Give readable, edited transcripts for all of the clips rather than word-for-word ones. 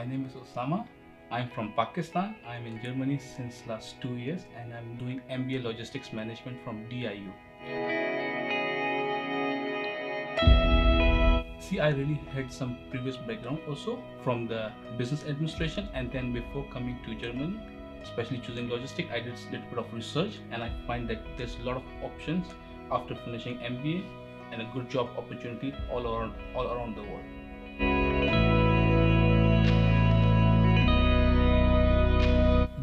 My name is USAMA. I'm from Pakistan. I'm in Germany since last 2 years and I'm doing MBA Logistics Management from DIU. See, I really had some previous background also from the business administration, and then before coming to Germany, especially choosing logistics, I did a little bit of research and I find that there's a lot of options after finishing MBA and a good job opportunity all around the world.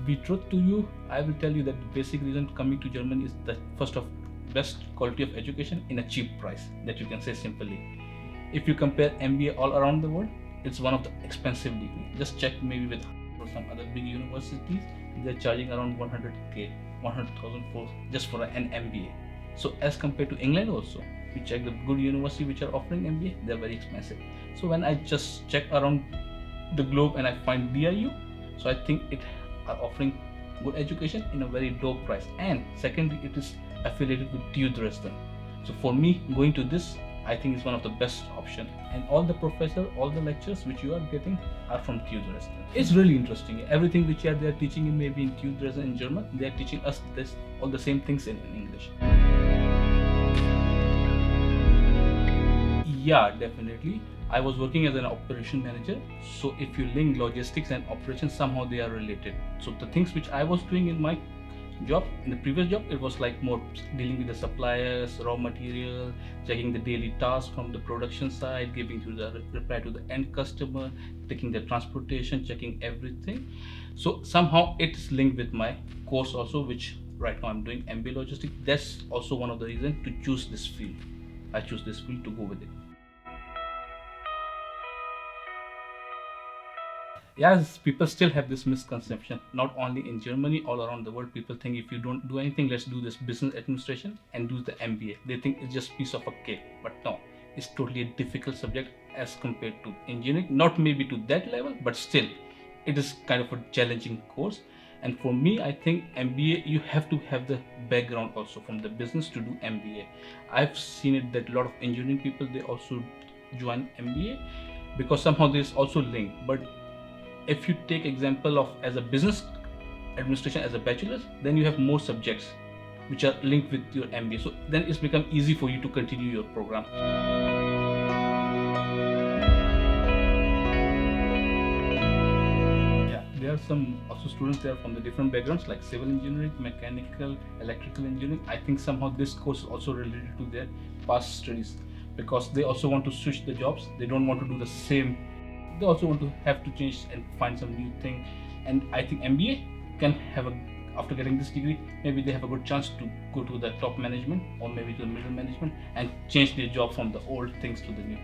Be truth to you, I will tell you that the basic reason coming to Germany is the first of best quality of education in a cheap price, that you can say simply. If you compare MBA all around the world, it's one of the expensive degrees. Just check maybe with some other big universities, they're charging around 100,000 for just for an MBA. So as compared to England also, we check the good university which are offering MBA, they're very expensive. So when I just check around the globe and I find DIU, so I think it are offering good education in a very low price, and secondly it is affiliated with TU Dresden. So for me, going to this, I think is one of the best option, and all the professors, all the lectures which you are getting are from TU Dresden. It's really interesting. Everything which they are teaching in maybe in TU Dresden in German, they are teaching us this all the same things in English. Yeah, definitely. I was working as an operation manager, so if you link logistics and operations, somehow they are related. So the things which I was doing in my job, in the previous job, it was like more dealing with the suppliers, raw material, checking the daily tasks from the production side, giving to the reply to the end customer, taking the transportation, checking everything. So somehow it's linked with my course also, which right now I'm doing MBA logistics. That's also one of the reasons to choose this field. I choose this field to go with it. Yes, people still have this misconception, not only in Germany, all around the world. People think if you don't do anything, let's do this business administration and do the MBA. They think it's just piece of a cake, but no, it's totally a difficult subject as compared to engineering. Not maybe to that level, but still, it is kind of a challenging course. And for me, I think MBA, you have to have the background also from the business to do MBA. I've seen it that a lot of engineering people, they also join MBA because somehow there's also linked. But if you take example of as a business administration as a bachelor's, then you have more subjects which are linked with your MBA. So then it's become easy for you to continue your program. Yeah, there are some also students there from the different backgrounds like civil engineering, mechanical, electrical engineering. I think somehow this course is also related to their past studies because they also want to switch the jobs. They don't want to do the same. They also want to have to change and find some new thing, and I think MBA can have after getting this degree, maybe they have a good chance to go to the top management or maybe to the middle management and change their job from the old things to the new.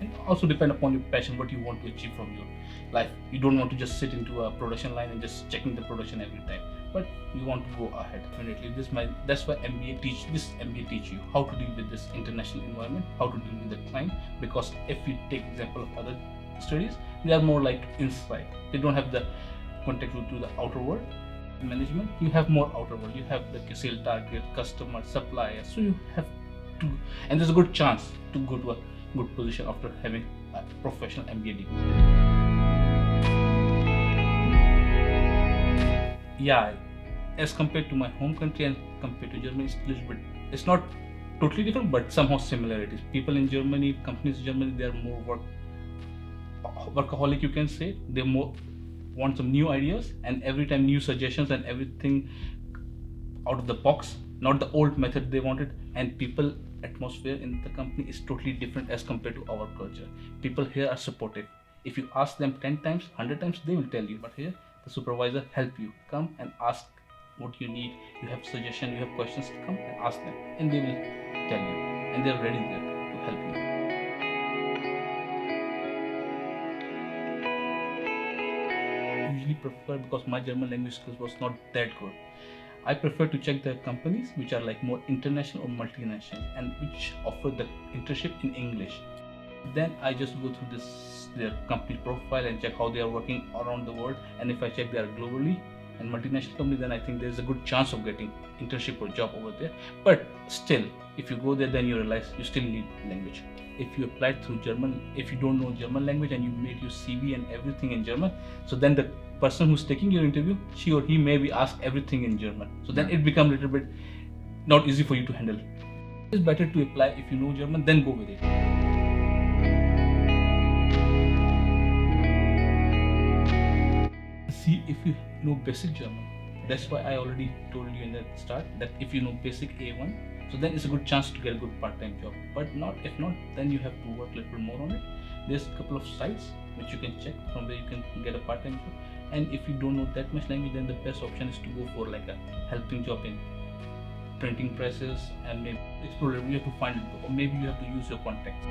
And also depend upon your passion, what you want to achieve from your life. You don't want to just sit into a production line and just checking the production every time, but you want to go ahead. Definitely, that's why MBA teach you how to deal with this international environment, how to deal with the client. Because if you take example of other studies, they are more like inside. They don't have the contact to the outer world. Management, you have more outer world. You have the sales target, customer, supplier. So you have to, and there's a good chance to go to a good position after having a professional MBA degree. Yeah, as compared to my home country and compared to Germany, it's not totally different, but somehow similarities. People in Germany, companies in Germany, they are more workaholic, you can say. They more want some new ideas and every time new suggestions and everything out of the box, not the old method they wanted. And people atmosphere in the company is totally different as compared to our culture. People here are supportive. If you ask them 10 times, 100 times, they will tell you. But here, the supervisor help you. Come and ask what you need. You have suggestion, you have questions, come and ask them, and they will tell you. And they're ready there to help you. Usually prefer, because my German language skills was not that good, I prefer to check the companies which are like more international or multinational and which offer the internship in English. Then I just go through their company profile and check how they are working around the world, and if I check they are globally and multinational company, then I think there's a good chance of getting internship or job over there. But still, If you go there, then you realize you still need language. If you applied through German, if you don't know German language and you made your CV and everything in German, so then the person who's taking your interview, she or he may be asked everything in German. So then it becomes a little bit not easy for you to handle. It's better to apply if you know German, then go with it. See if you know basic German. That's why I already told you in the start that if you know basic A1, so then it's a good chance to get a good part-time job. But if not, then you have to work a little more on it. There's a couple of sites which you can check from where you can get a part-time job. And if you don't know that much language, then the best option is to go for like a helping job in printing presses, and maybe explore it. You have to find it, or maybe you have to use your contacts.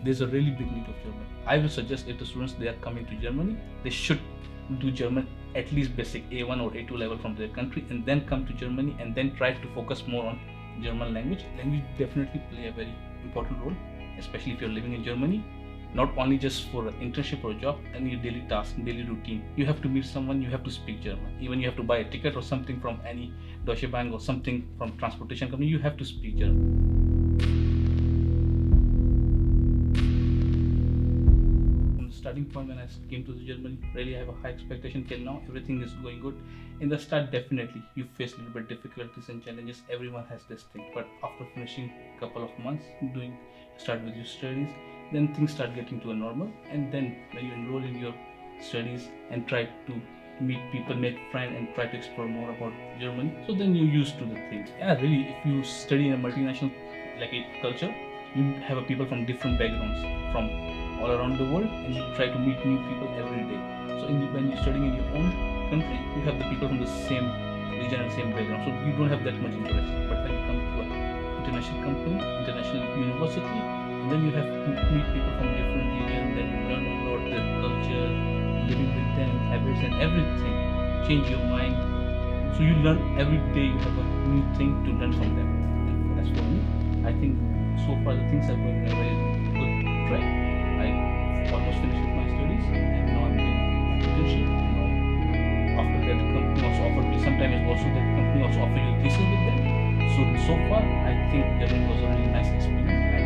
There's a really big need of German. I will suggest if the students they are coming to Germany, they should do German at least basic A1 or A2 level from their country, and then come to Germany and then try to focus more on German language. Language definitely play a very important role, especially if you're living in Germany. Not only just for an internship or a job, and your daily task, daily routine. You have to meet someone, you have to speak German. Even you have to buy a ticket or something from any Deutsche Bank or something from transportation company, you have to speak German. From the starting point when I came to Germany, really I have a high expectation till now. Everything is going good. In the start, definitely you face a little bit difficulties and challenges. Everyone has this thing. But after finishing a couple of months, start with your studies, then things start getting to a normal, and then when you enroll in your studies and try to meet people, make friends, and try to explore more about Germany, so then you're used to the things. Yeah, really, if you study in a multinational like a culture, you have people from different backgrounds from all around the world, and you try to meet new people every day. So when you're studying in your own country, you have the people from the same region and same background, so you don't have that much interest. But when you come to an international company, international university, then you have to meet people from different regions, then you learn about their culture, living with them, habits and everything, change your mind. So you learn every day, you have a new thing to learn from them. And as for me, I think so far the things are going in a very good track. I almost finished with my studies, and now I'm doing an internship. Now after that, the company also offered me, sometimes it's also that the company also offer you thesis with them. So far I think that it was a really nice experience.